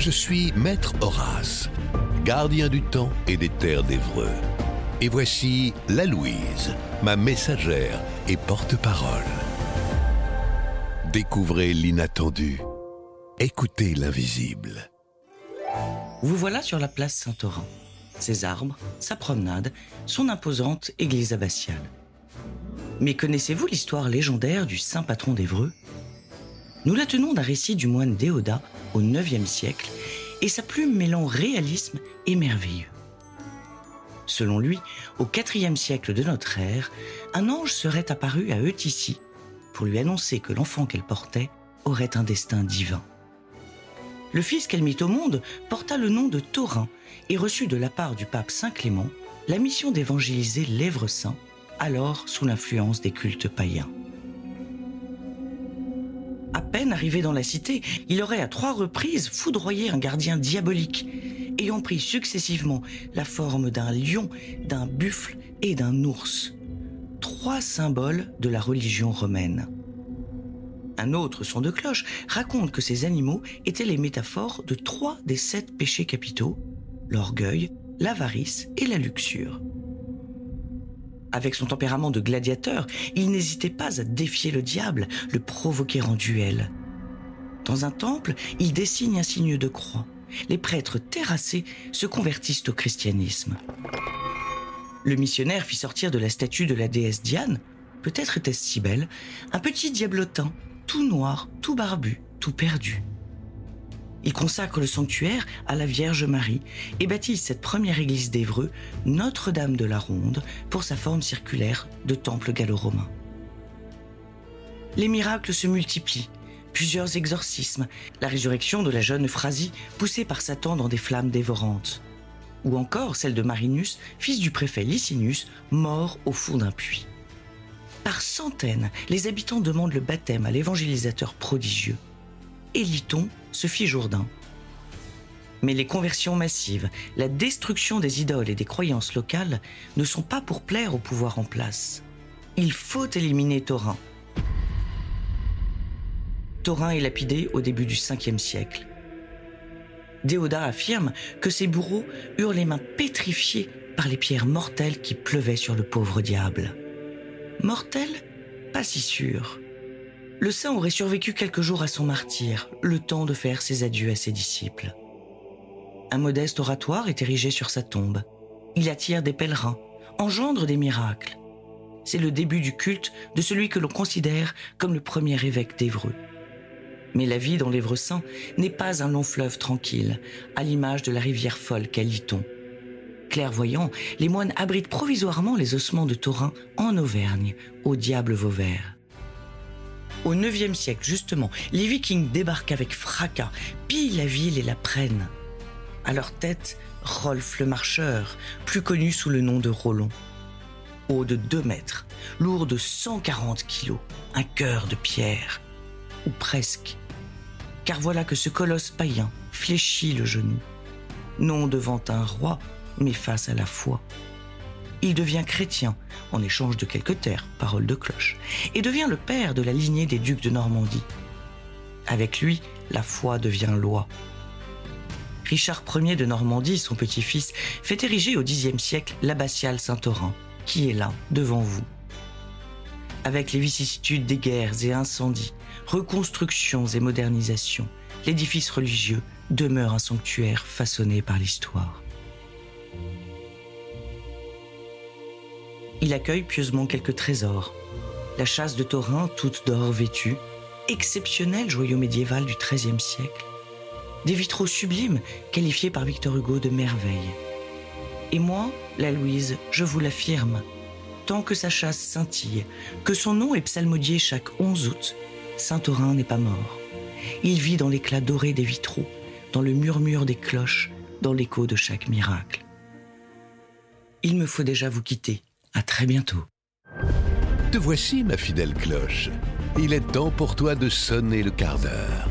Je suis Maître Horace, gardien du temps et des terres d'Évreux. Et voici la Louise, ma messagère et porte-parole. Découvrez l'inattendu. Écoutez l'invisible. Vous voilà sur la place Saint-Orin. Ses arbres, sa promenade, son imposante église abbatiale. Mais connaissez-vous l'histoire légendaire du saint patron d'Évreux ? Nous la tenons d'un récit du moine Déodat au IXe siècle et sa plume mêlant réalisme et merveilleux. Selon lui, au IVe siècle de notre ère, un ange serait apparu à Eutychie pour lui annoncer que l'enfant qu'elle portait aurait un destin divin. Le fils qu'elle mit au monde porta le nom de Thorin et reçut de la part du pape Saint Clément la mission d'évangéliser l'Évre saint, alors sous l'influence des cultes païens. À peine arrivé dans la cité, il aurait à 3 reprises foudroyé un gardien diabolique, ayant pris successivement la forme d'un lion, d'un buffle et d'un ours. 3 symboles de la religion romaine. Un autre son de cloche raconte que ces animaux étaient les métaphores de 3 des 7 péchés capitaux, l'orgueil, l'avarice et la luxure. Avec son tempérament de gladiateur, il n'hésitait pas à défier le diable, le provoquer en duel. Dans un temple, il dessine un signe de croix. Les prêtres terrassés se convertissent au christianisme. Le missionnaire fit sortir de la statue de la déesse Diane, peut-être était-ce Cybèle, un petit diablotin, tout noir, tout barbu, tout perdu. Il consacre le sanctuaire à la Vierge Marie et baptise cette première église d'Évreux, Notre-Dame de la Ronde, pour sa forme circulaire de temple gallo-romain. Les miracles se multiplient, plusieurs exorcismes, la résurrection de la jeune Phrasie poussée par Satan dans des flammes dévorantes, ou encore celle de Marinus, fils du préfet Licinius, mort au fond d'un puits. Par centaines, les habitants demandent le baptême à l'évangélisateur prodigieux. Éliton se fit Jourdain. Mais les conversions massives, la destruction des idoles et des croyances locales ne sont pas pour plaire au pouvoir en place. Il faut éliminer Thorin. Thorin est lapidé au début du Ve siècle. Déodat affirme que ses bourreaux eurent les mains pétrifiées par les pierres mortelles qui pleuvaient sur le pauvre diable. Mortel, pas si sûr. Le saint aurait survécu quelques jours à son martyre, le temps de faire ses adieux à ses disciples. Un modeste oratoire est érigé sur sa tombe. Il attire des pèlerins, engendre des miracles. C'est le début du culte de celui que l'on considère comme le premier évêque d'Évreux. Mais la vie dans l'Évreux saint n'est pas un long fleuve tranquille, à l'image de la rivière folle qu'est Lyton. Clairvoyants, les moines abritent provisoirement les ossements de Thorin en Auvergne, au diable Vauvert. Au IXe siècle, justement, les Vikings débarquent avec fracas, pillent la ville et la prennent. À leur tête, Rolf le Marcheur, plus connu sous le nom de Rollon. Haut de 2 mètres, lourd de 140 kilos, un cœur de pierre. Ou presque. Car voilà que ce colosse païen fléchit le genou. Non devant un roi, mais face à la foi. Il devient chrétien, en échange de quelques terres, parole de cloche, et devient le père de la lignée des ducs de Normandie. Avec lui, la foi devient loi. Richard Ier de Normandie, son petit-fils, fait ériger au Xe siècle l'abbatiale Saint-Orin, qui est là, devant vous. Avec les vicissitudes des guerres et incendies, reconstructions et modernisations, l'édifice religieux demeure un sanctuaire façonné par l'histoire. Il accueille pieusement quelques trésors. La châsse de Thorin, toute d'or vêtue, exceptionnel joyau médiéval du XIIIe siècle. Des vitraux sublimes, qualifiés par Victor Hugo de merveilles. Et moi, la Louise, je vous l'affirme, tant que sa châsse scintille, que son nom est psalmodié chaque 11 août, Saint-Thorin n'est pas mort. Il vit dans l'éclat doré des vitraux, dans le murmure des cloches, dans l'écho de chaque miracle. Il me faut déjà vous quitter. À très bientôt. Te voici, ma fidèle cloche. Il est temps pour toi de sonner le quart d'heure.